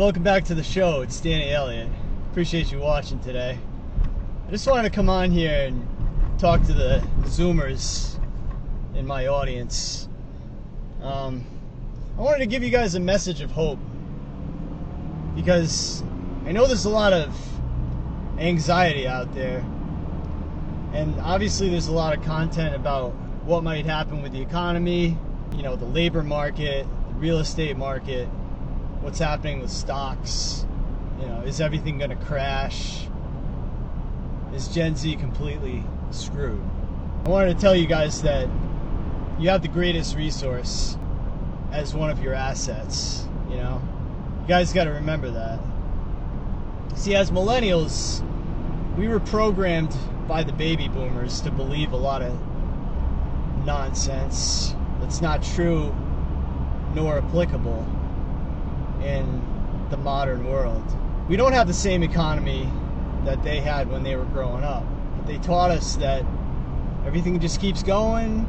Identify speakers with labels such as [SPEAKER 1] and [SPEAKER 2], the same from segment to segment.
[SPEAKER 1] Welcome back to the show. It's Danny Elliott. Appreciate you watching today. I just wanted to come on here and talk to the Zoomers in my audience. I wanted to give you guys a message of hope, because I know there's a lot of anxiety out there, and obviously there's a lot of content about what might happen with the economy, the labor market, the real estate market, what's happening with stocks, is everything going to crash? Is Gen Z completely screwed? I wanted to tell you guys that you have the greatest resource as one of your assets, You guys got to remember that. See, as millennials, we were programmed by the baby boomers to believe a lot of nonsense that's not true nor applicable in the modern world. We don't have the same economy that they had when they were growing up, but they taught us that everything just keeps going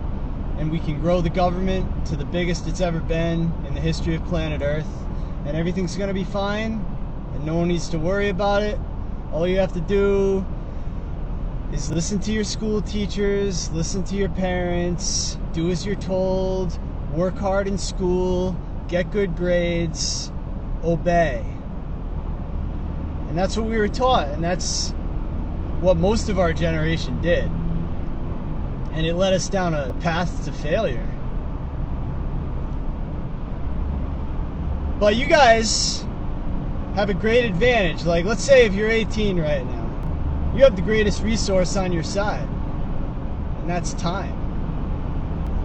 [SPEAKER 1] and we can grow the government to the biggest it's ever been in the history of planet Earth, and everything's going to be fine and no one needs to worry about it. All you have to do is listen to your school teachers, listen to your parents, do as you're told, work hard in school, get good grades, obey. And that's what we were taught, and that's what most of our generation did. And it led us down a path to failure. But you guys have a great advantage. Like, let's say if you're 18 right now, you have the greatest resource on your side, and that's time.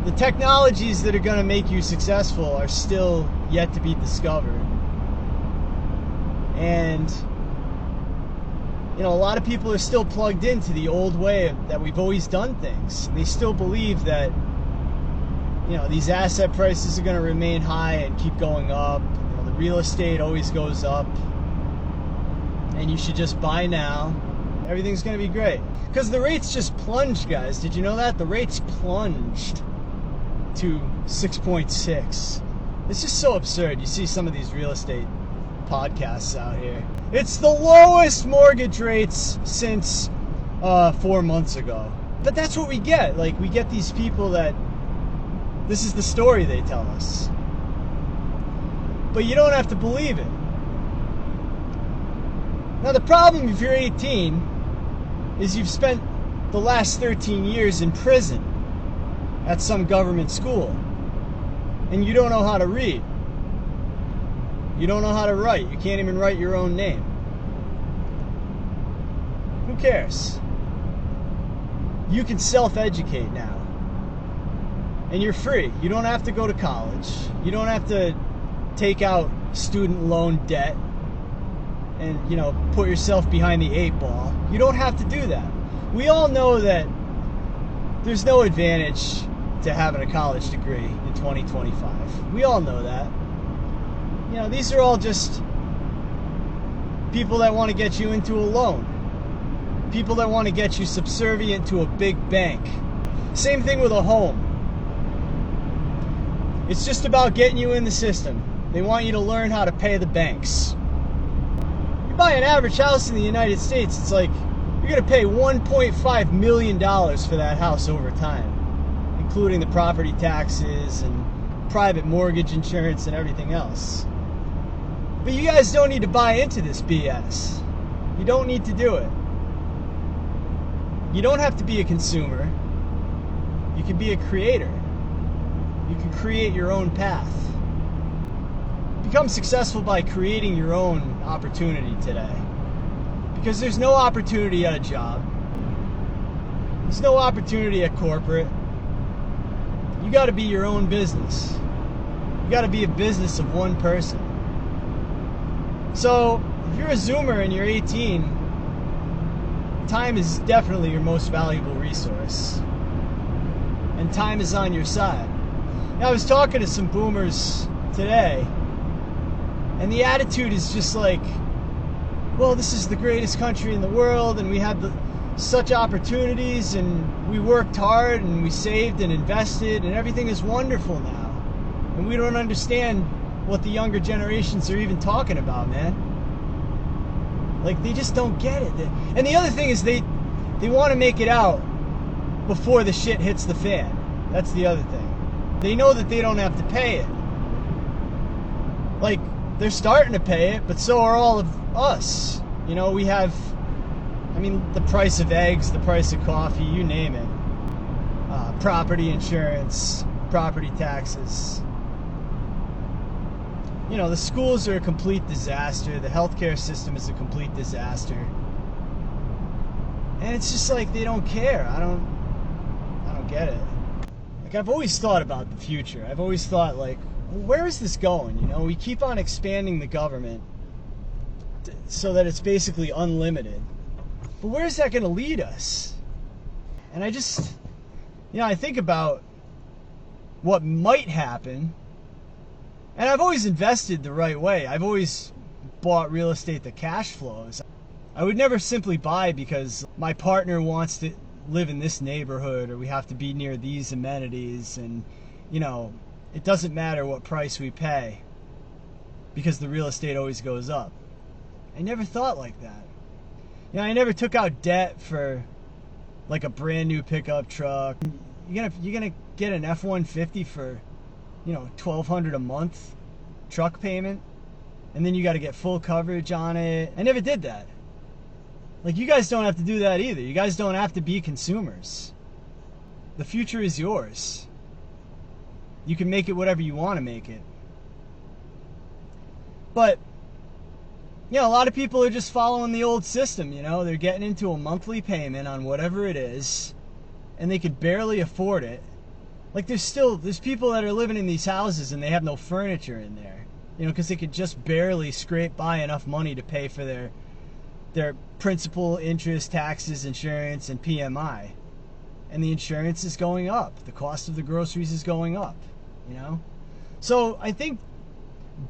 [SPEAKER 1] The technologies that are going to make you successful are still yet to be discovered. And a lot of people are still plugged into the old way that we've always done things. They still believe that these asset prices are going to remain high and keep going up. The real estate always goes up, and you should just buy now. Everything's going to be great. Because the rates just plunged, guys. Did you know that? The rates plunged to 6.6. It's just so absurd. You see some of these real estate podcasts out here. It's the lowest mortgage rates since 4 months ago. But that's what we get. Like, we get these people that this is the story they tell us. But you don't have to believe it. Now, the problem if you're 18 is you've spent the last 13 years in prison at some government school, and you don't know how to read. You don't know how to write. You can't even write your own name. Who cares? You can self-educate now. And you're free. You don't have to go to college. You don't have to take out student loan debt and, put yourself behind the 8 ball. You don't have to do that. We all know that there's no advantage to having a college degree in 2025. We all know that. These are all just people that want to get you into a loan. People that want to get you subservient to a big bank. Same thing with a home. It's just about getting you in the system. They want you to learn how to pay the banks. You buy an average house in the United States, it's like you're going to pay $1.5 million for that house over time, including the property taxes and private mortgage insurance and everything else. But you guys don't need to buy into this BS. You don't need to do it. You don't have to be a consumer. You can be a creator. You can create your own path. Become successful by creating your own opportunity today. Because there's no opportunity at a job. There's no opportunity at corporate. You got to be your own business. You got to be a business of one person. So, if you're a Zoomer and you're 18, time is definitely your most valuable resource. And time is on your side. Now, I was talking to some boomers today, and the attitude is just like, well, this is the greatest country in the world, and we have such opportunities, and we worked hard, and we saved and invested, and everything is wonderful now. And we don't understand what the younger generations are even talking about, man. Like, they just don't get it. And the other thing is they want to make it out before the shit hits the fan. That's the other thing. They know that they don't have to pay it. Like, they're starting to pay it, but so are all of us. You know, we have, I mean, the price of eggs, the price of coffee, you name it. Property insurance, property taxes. You know, the schools are a complete disaster. The healthcare system is a complete disaster. And it's just like they don't care. I don't get it. Like, I've always thought about the future. I've always thought, like, where is this going? You know, we keep on expanding the government so that it's basically unlimited. But where is that going to lead us? And I just, you know, I think about what might happen. And I've always invested the right way. I've always bought real estate that cash flows. I would never simply buy because my partner wants to live in this neighborhood or we have to be near these amenities, and, you know, it doesn't matter what price we pay because the real estate always goes up. I never thought like that. You know, I never took out debt for like a brand new pickup truck. You're gonna get an F-150 for, you know, $1,200 a month truck payment, and then you got to get full coverage on it. I never did that. Like, you guys don't have to do that either. You guys don't have to be consumers. The future is yours. You can make it whatever you want to make it. But, you know, a lot of people are just following the old system, you know. They're getting into a monthly payment on whatever it is, and they could barely afford it. Like, there's people that are living in these houses and they have no furniture in there, you know, because they could just barely scrape by enough money to pay for their principal, interest, taxes, insurance, and PMI. And the insurance is going up. The cost of the groceries is going up, you know. So I think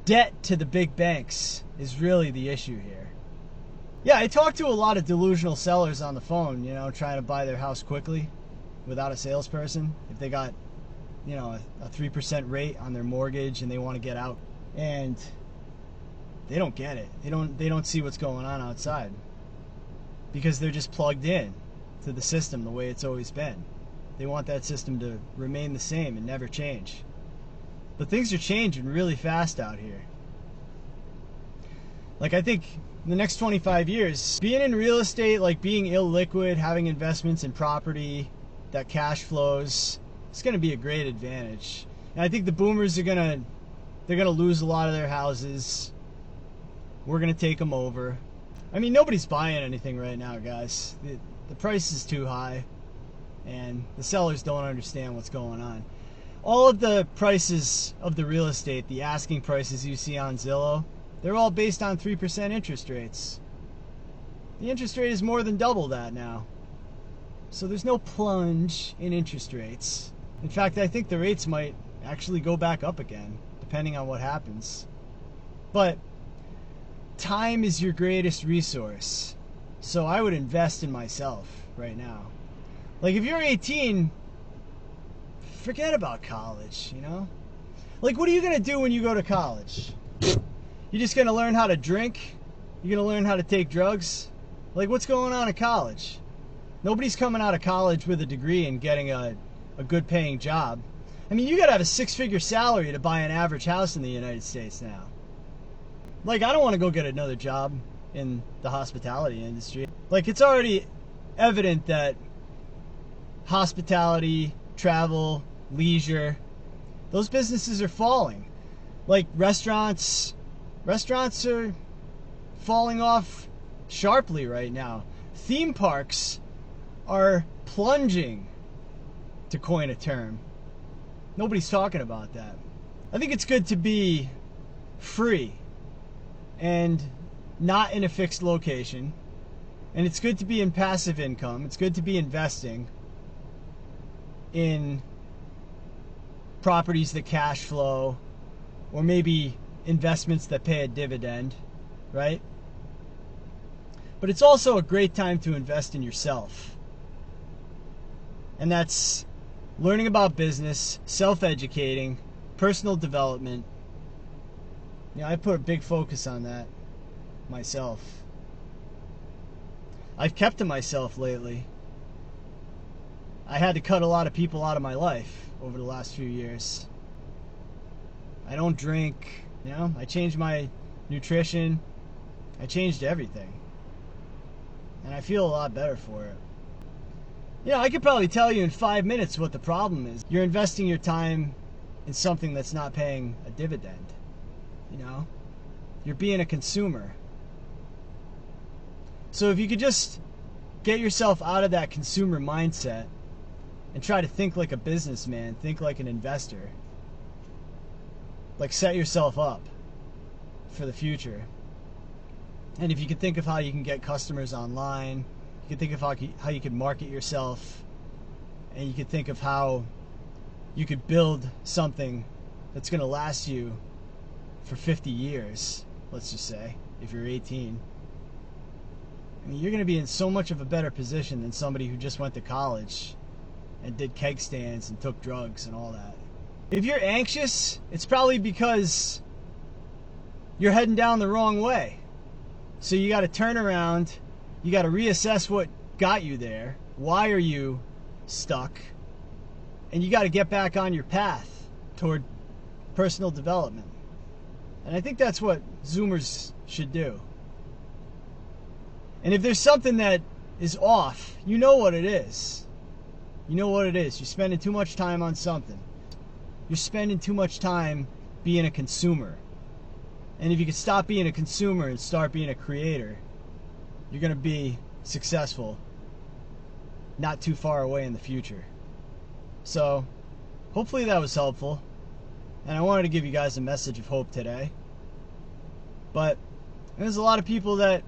[SPEAKER 1] debt to the big banks is really the issue here. Yeah, I talked to a lot of delusional sellers on the phone, you know, trying to buy their house quickly without a salesperson. If they got, you know, a 3% rate on their mortgage and they want to get out, and they don't get it. They don't see what's going on outside because they're just plugged in to the system the way it's always been. They want that system to remain the same and never change. But things are changing really fast out here. Like, I think in the next 25 years, being in real estate, like being illiquid, having investments in property that cash flows, it's going to be a great advantage. And I think the boomers are they're going to lose a lot of their houses. We're going to take them over. I mean, nobody's buying anything right now, guys. The price is too high, and the sellers don't understand what's going on. All of the prices of the real estate, the asking prices you see on Zillow, they're all based on 3% interest rates. The interest rate is more than double that now. So there's no plunge in interest rates. In fact, I think the rates might actually go back up again, depending on what happens. But time is your greatest resource. So I would invest in myself right now. Like, if you're 18, forget about college, you know? Like, what are you going to do when you go to college? You're just going to learn how to drink? You're going to learn how to take drugs? Like, what's going on at college? Nobody's coming out of college with a degree and getting a good paying job. I mean, you got to have a 6-figure salary to buy an average house in the United States now. Like, I don't want to go get another job in the hospitality industry. Like, it's already evident that hospitality, travel, leisure, those businesses are falling. Like, restaurants are falling off sharply right now. Theme parks are plunging, to coin a term. Nobody's talking about that. I think it's good to be free and not in a fixed location. And it's good to be in passive income. It's good to be investing in properties that cash flow, or maybe investments that pay a dividend, right? But it's also a great time to invest in yourself. And that's learning about business, self-educating, personal development, I put a big focus on that myself. I've kept to myself lately. I had to cut a lot of people out of my life over the last few years. I don't drink, I changed my nutrition. I changed everything. And I feel a lot better for it. I could probably tell you in 5 minutes what the problem is. You're investing your time in something that's not paying a dividend. You're being a consumer. So if you could just get yourself out of that consumer mindset and try to think like a businessman, think like an investor, like set yourself up for the future. And if you could think of how you can get customers online, you could think of how you could market yourself, and you could think of how you could build something that's going to last you for 50 years, let's just say, if you're 18. You're going to be in so much of a better position than somebody who just went to college and did keg stands and took drugs and all that. If you're anxious, it's probably because you're heading down the wrong way. So you got to turn around, you got to reassess what got you there, why are you stuck, and you got to get back on your path toward personal development. And I think that's what Zoomers should do. And if there's something that is off, you know what it is. You know what it is. You're spending too much time on something. You're spending too much time being a consumer. And if you could stop being a consumer and start being a creator, you're going to be successful not too far away in the future. So, hopefully that was helpful. And I wanted to give you guys a message of hope today. But there's a lot of people that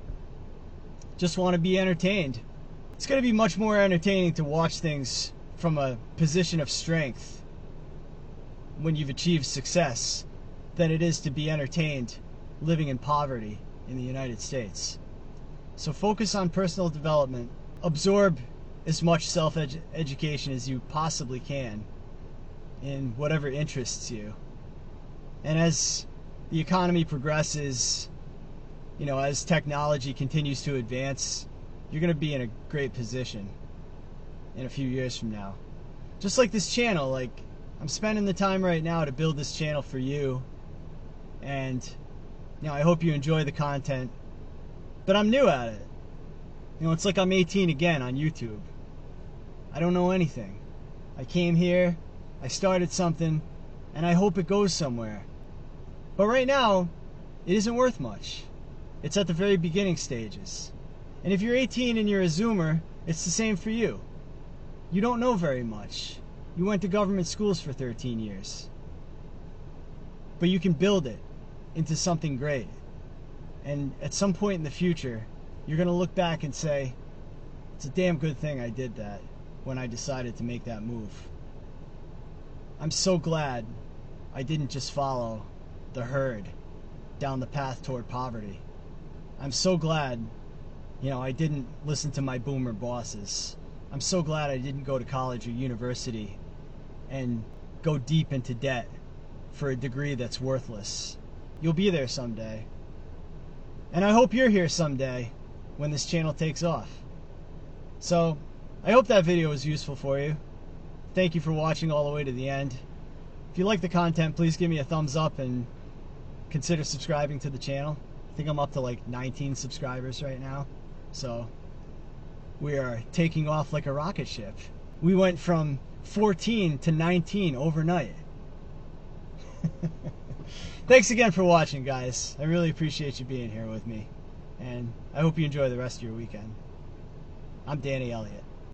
[SPEAKER 1] just want to be entertained. It's going to be much more entertaining to watch things from a position of strength when you've achieved success than it is to be entertained living in poverty in the United States. So focus on personal development. Absorb as much self-education as you possibly can in whatever interests you. And as the economy progresses, as technology continues to advance, you're going to be in a great position in a few years from now. Just like this channel, I'm spending the time right now to build this channel for you. And, I hope you enjoy the content. But I'm new at it. It's like I'm 18 again on YouTube. I don't know anything. I came here, I started something, and I hope it goes somewhere. But right now, it isn't worth much. It's at the very beginning stages. And if you're 18 and you're a Zoomer, it's the same for you. You don't know very much. You went to government schools for 13 years. But you can build it into something great. And at some point in the future, you're going to look back and say, it's a damn good thing I did that when I decided to make that move. I'm so glad I didn't just follow the herd down the path toward poverty. I'm so glad, I didn't listen to my boomer bosses. I'm so glad I didn't go to college or university and go deep into debt for a degree that's worthless. You'll be there someday. And I hope you're here someday when this channel takes off. So, I hope that video was useful for you. Thank you for watching all the way to the end. If you like the content, please give me a thumbs up and consider subscribing to the channel. I think I'm up to 19 subscribers right now. So, we are taking off like a rocket ship. We went from 14 to 19 overnight. Thanks again for watching, guys. I really appreciate you being here with me. And I hope you enjoy the rest of your weekend. I'm Danny Elliott.